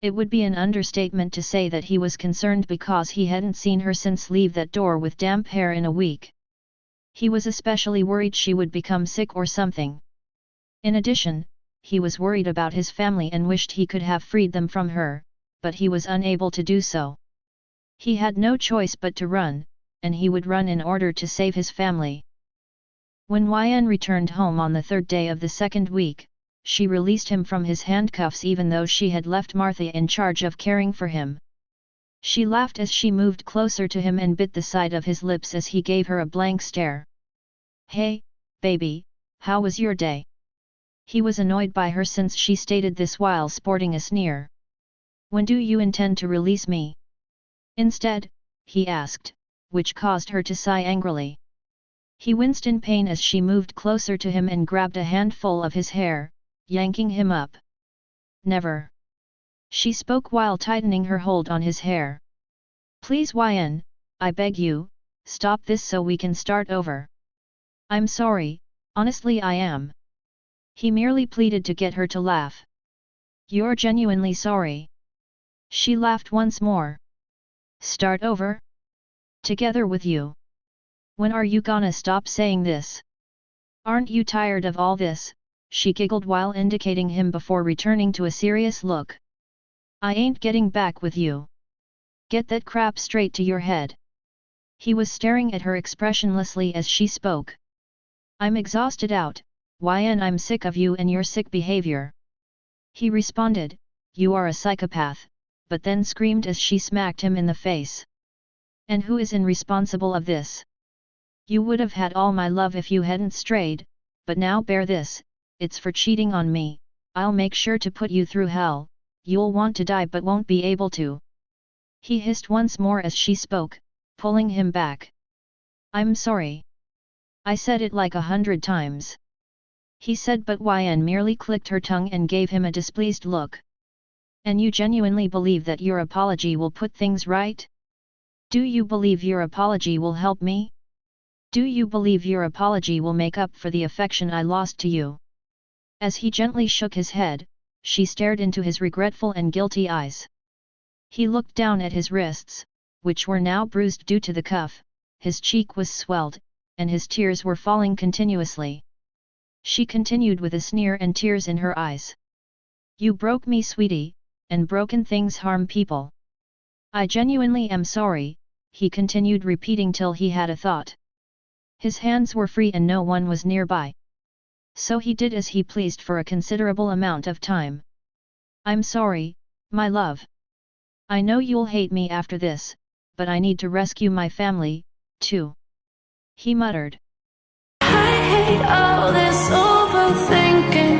It would be an understatement to say that he was concerned because he hadn't seen her since leave that door with damp hair in a week. He was especially worried she would become sick or something. In addition, he was worried about his family and wished he could have freed them from her, but he was unable to do so. He had no choice but to run, and he would run in order to save his family. When Yen returned home on the third day of the second week, she released him from his handcuffs even though she had left Martha in charge of caring for him. She laughed as she moved closer to him and bit the side of his lips as he gave her a blank stare. "Hey, baby, how was your day?" He was annoyed by her since she stated this while sporting a sneer. "When do you intend to release me?" Instead, he asked, which caused her to sigh angrily. He winced in pain as she moved closer to him and grabbed a handful of his hair, yanking him up. "Never." She spoke while tightening her hold on his hair. "Please Yen, I beg you, stop this so we can start over." "I'm sorry, honestly I am." He merely pleaded to get her to laugh. "You're genuinely sorry." She laughed once more. "Start over? Together with you? When are you gonna stop saying this? Aren't you tired of all this?" She giggled while indicating him before returning to a serious look. "I ain't getting back with you. Get that crap straight to your head." He was staring at her expressionlessly as she spoke. "I'm exhausted out, Yen, I'm sick of you and your sick behavior." He responded, "You are a psychopath," but then screamed as she smacked him in the face. "And who is irresponsible of this? You would have had all my love if you hadn't strayed, but now bear this, it's for cheating on me. I'll make sure to put you through hell, you'll want to die but won't be able to." He hissed once more as she spoke, pulling him back. "I'm sorry. I said it like 100 times." He said, but Yen merely clicked her tongue and gave him a displeased look. "And you genuinely believe that your apology will put things right? Do you believe your apology will help me? Do you believe your apology will make up for the affection I lost to you?" As he gently shook his head, she stared into his regretful and guilty eyes. He looked down at his wrists, which were now bruised due to the cuff, his cheek was swelled, and his tears were falling continuously. She continued with a sneer and tears in her eyes. "You broke me, sweetie, and broken things harm people. I genuinely am sorry," he continued repeating till he had a thought. His hands were free and no one was nearby. So he did as he pleased for a considerable amount of time. "I'm sorry, my love. I know you'll hate me after this, but I need to rescue my family, too," he muttered. I hate all this overthinking,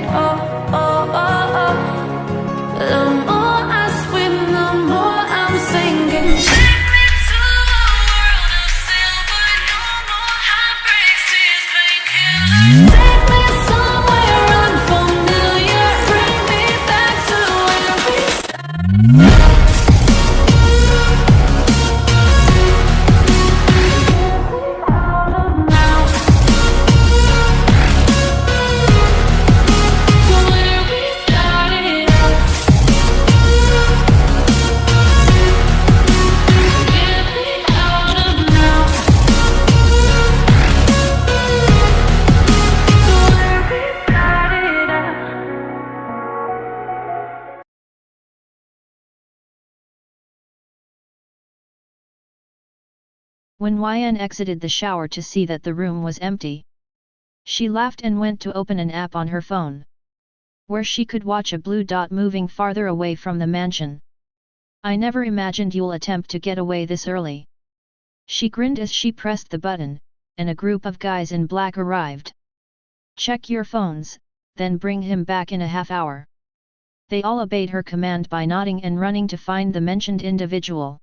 The more I swim, the more I'm sinking. Take me to a world of silver, no more heartbreaks, tears, painkillers. Take me somewhere unfamiliar, bring me back to where we started. When Yen exited the shower to see that the room was empty, she laughed and went to open an app on her phone, where she could watch a blue dot moving farther away from the mansion. "I never imagined you'll attempt to get away this early." She grinned as she pressed the button, and a group of guys in black arrived. "Check your phones, then bring him back in a half hour." They all obeyed her command by nodding and running to find the mentioned individual.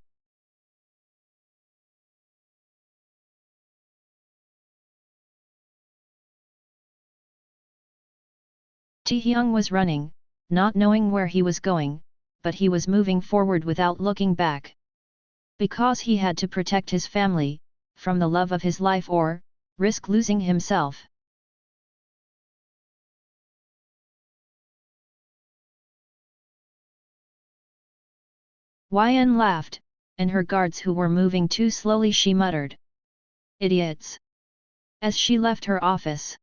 Taehyung was running, not knowing where he was going, but he was moving forward without looking back. Because he had to protect his family, from the love of his life or risk losing himself. Yen laughed, and her guards who were moving too slowly she muttered. Idiots! As she left her office.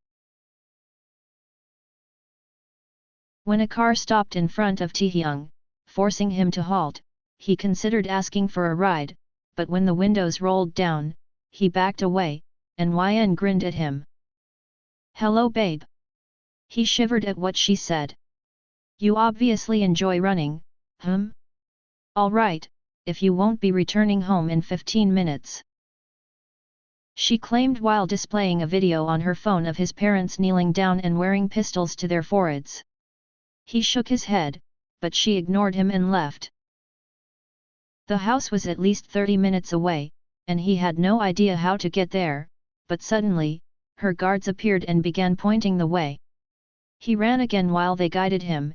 When a car stopped in front of Taehyung, forcing him to halt, he considered asking for a ride, but when the windows rolled down, he backed away, and Yen grinned at him. Hello babe. He shivered at what she said. You obviously enjoy running, Alright, if you won't be returning home in 15 minutes. She claimed while displaying a video on her phone of his parents kneeling down and wearing pistols to their foreheads. He shook his head, but she ignored him and left. The house was at least 30 minutes away, and he had no idea how to get there, but suddenly, her guards appeared and began pointing the way. He ran again while they guided him.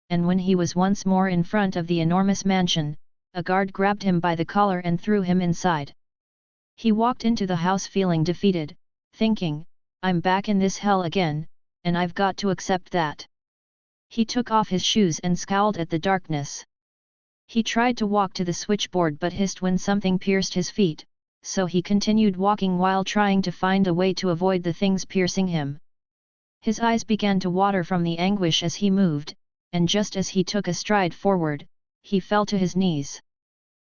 And when he was once more in front of the enormous mansion, a guard grabbed him by the collar and threw him inside. He walked into the house feeling defeated, thinking, I'm back in this hell again, and I've got to accept that. He took off his shoes and scowled at the darkness. He tried to walk to the switchboard but hissed when something pierced his feet, so he continued walking while trying to find a way to avoid the things piercing him. His eyes began to water from the anguish as he moved, and just as he took a stride forward, he fell to his knees.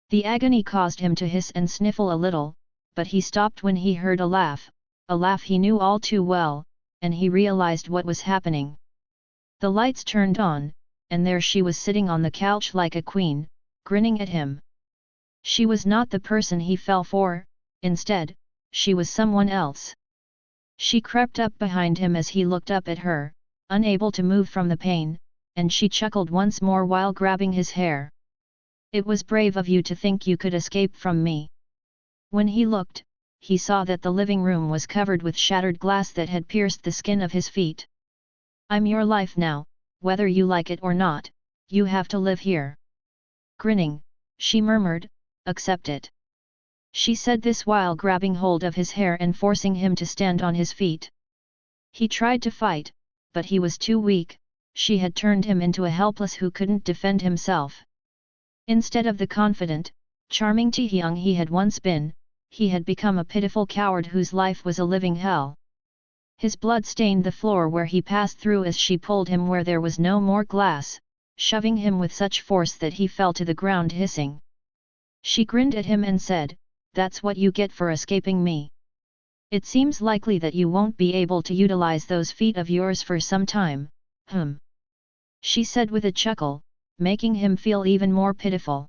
The agony caused him to hiss and sniffle a little, but he stopped when he heard a laugh he knew all too well, and he realized what was happening. The lights turned on, and there she was sitting on the couch like a queen, grinning at him. She was not the person he fell for, instead, she was someone else. She crept up behind him as he looked up at her, unable to move from the pain, and she chuckled once more while grabbing his hair. It was brave of you to think you could escape from me. When he looked, he saw that the living room was covered with shattered glass that had pierced the skin of his feet. I'm your life now, whether you like it or not, you have to live here. Grinning, she murmured, accept it. She said this while grabbing hold of his hair and forcing him to stand on his feet. He tried to fight, but he was too weak, she had turned him into a helpless who couldn't defend himself. Instead of the confident, charming Taehyung he had once been, he had become a pitiful coward whose life was a living hell. His blood stained the floor where he passed through as she pulled him where there was no more glass, shoving him with such force that he fell to the ground hissing. She grinned at him and said, that's what you get for escaping me. It seems likely that you won't be able to utilize those feet of yours for some time, She said with a chuckle, making him feel even more pitiful.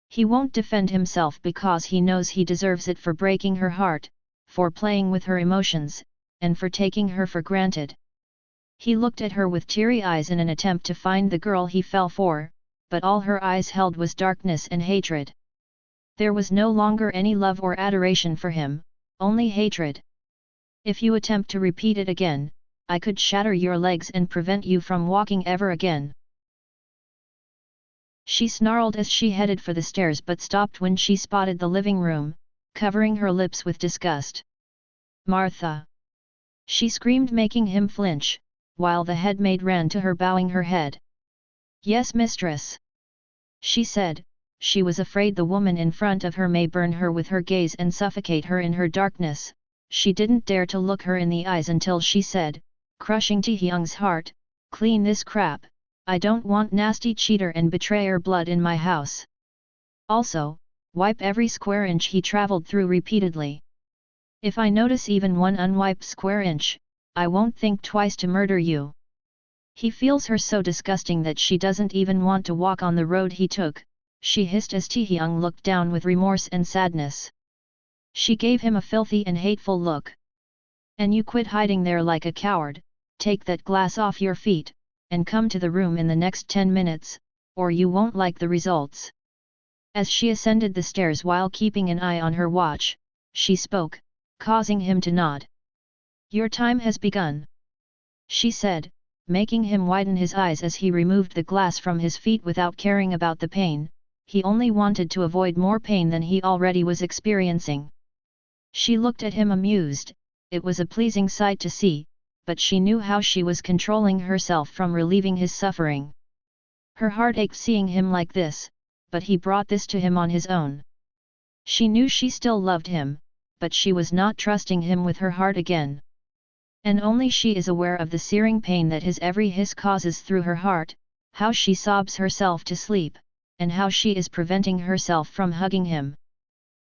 He won't defend himself because he knows he deserves it for breaking her heart, for playing with her emotions, and for taking her for granted. He looked at her with teary eyes in an attempt to find the girl he fell for, but all her eyes held was darkness and hatred. There was no longer any love or adoration for him, only hatred. If you attempt to repeat it again, I could shatter your legs and prevent you from walking ever again. She snarled as she headed for the stairs but stopped when she spotted the living room, covering her lips with disgust. Martha! She screamed making him flinch, while the head maid ran to her bowing her head. Yes mistress. She said, she was afraid the woman in front of her may burn her with her gaze and suffocate her in her darkness. She didn't dare to look her in the eyes until she said, crushing Taehyung's heart, clean this crap, I don't want nasty cheater and betrayer blood in my house. Also, wipe every square inch he traveled through repeatedly. If I notice even one unwiped square inch, I won't think twice to murder you. He feels her so disgusting that she doesn't even want to walk on the road he took, she hissed as Taehyung looked down with remorse and sadness. She gave him a filthy and hateful look. And you quit hiding there like a coward, take that glass off your feet, and come to the room in the next 10 minutes, or you won't like the results. As she ascended the stairs while keeping an eye on her watch, she spoke, causing him to nod. Your time has begun. She said, making him widen his eyes as he removed the glass from his feet without caring about the pain, he only wanted to avoid more pain than he already was experiencing. She looked at him amused, it was a pleasing sight to see, but she knew how she was controlling herself from relieving his suffering. Her heart ached seeing him like this, but he brought this to him on his own. She knew she still loved him, but she was not trusting him with her heart again. And only she is aware of the searing pain that his every hiss causes through her heart, how she sobs herself to sleep, and how she is preventing herself from hugging him.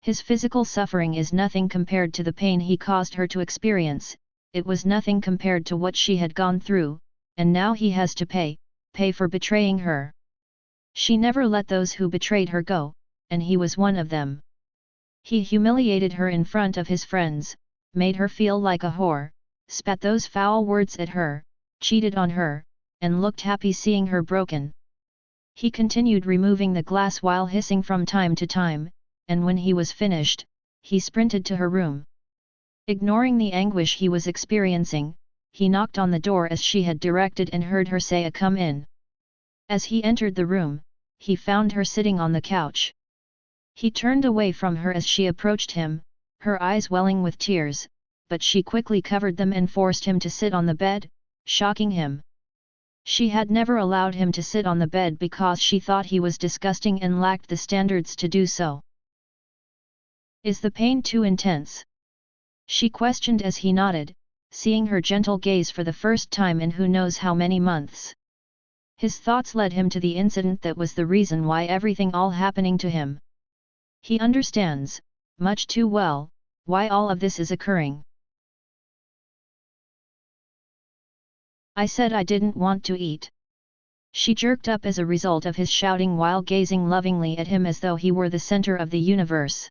His physical suffering is nothing compared to the pain he caused her to experience, it was nothing compared to what she had gone through, and now he has to pay for betraying her. She never let those who betrayed her go, and he was one of them. He humiliated her in front of his friends, made her feel like a whore, spat those foul words at her, cheated on her, and looked happy seeing her broken. He continued removing the glass while hissing from time to time, and when he was finished, he sprinted to her room. Ignoring the anguish he was experiencing, he knocked on the door as she had directed and heard her say "Come in." As he entered the room, he found her sitting on the couch. He turned away from her as she approached him, her eyes welling with tears, but she quickly covered them and forced him to sit on the bed, shocking him. She had never allowed him to sit on the bed because she thought he was disgusting and lacked the standards to do so. "Is the pain too intense?" she questioned as he nodded, seeing her gentle gaze for the first time in who knows how many months. His thoughts led him to the incident that was the reason why everything all happening to him. He understands, much too well, why all of this is occurring. "I said I didn't want to eat." She jerked up as a result of his shouting while gazing lovingly at him as though he were the center of the universe.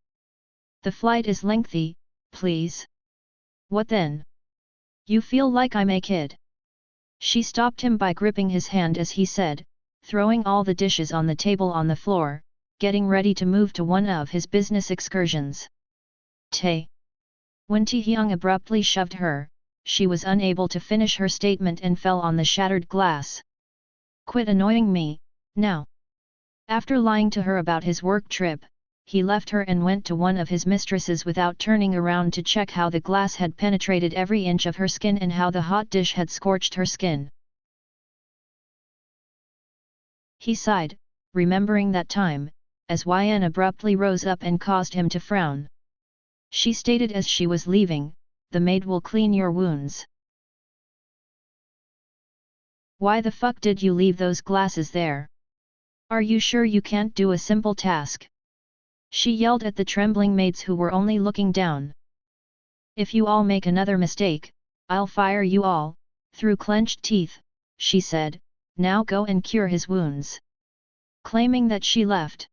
"The flight is lengthy, please." "What then? You feel like I'm a kid?" She stopped him by gripping his hand as he said, throwing all the dishes on the table on the floor, getting ready to move to one of his business excursions. "Tae." When Taehyung abruptly shoved her, she was unable to finish her statement and fell on the shattered glass. "Quit annoying me, now." After lying to her about his work trip, he left her and went to one of his mistresses without turning around to check how the glass had penetrated every inch of her skin and how the hot dish had scorched her skin. He sighed, remembering that time, as Yen abruptly rose up and caused him to frown. She stated as she was leaving, "The maid will clean your wounds." "Why the fuck did you leave those glasses there? Are you sure you can't do a simple task?" she yelled at the trembling maids who were only looking down. "If you all make another mistake, I'll fire you all," through clenched teeth, she said, "Now go and cure his wounds." Claiming that she left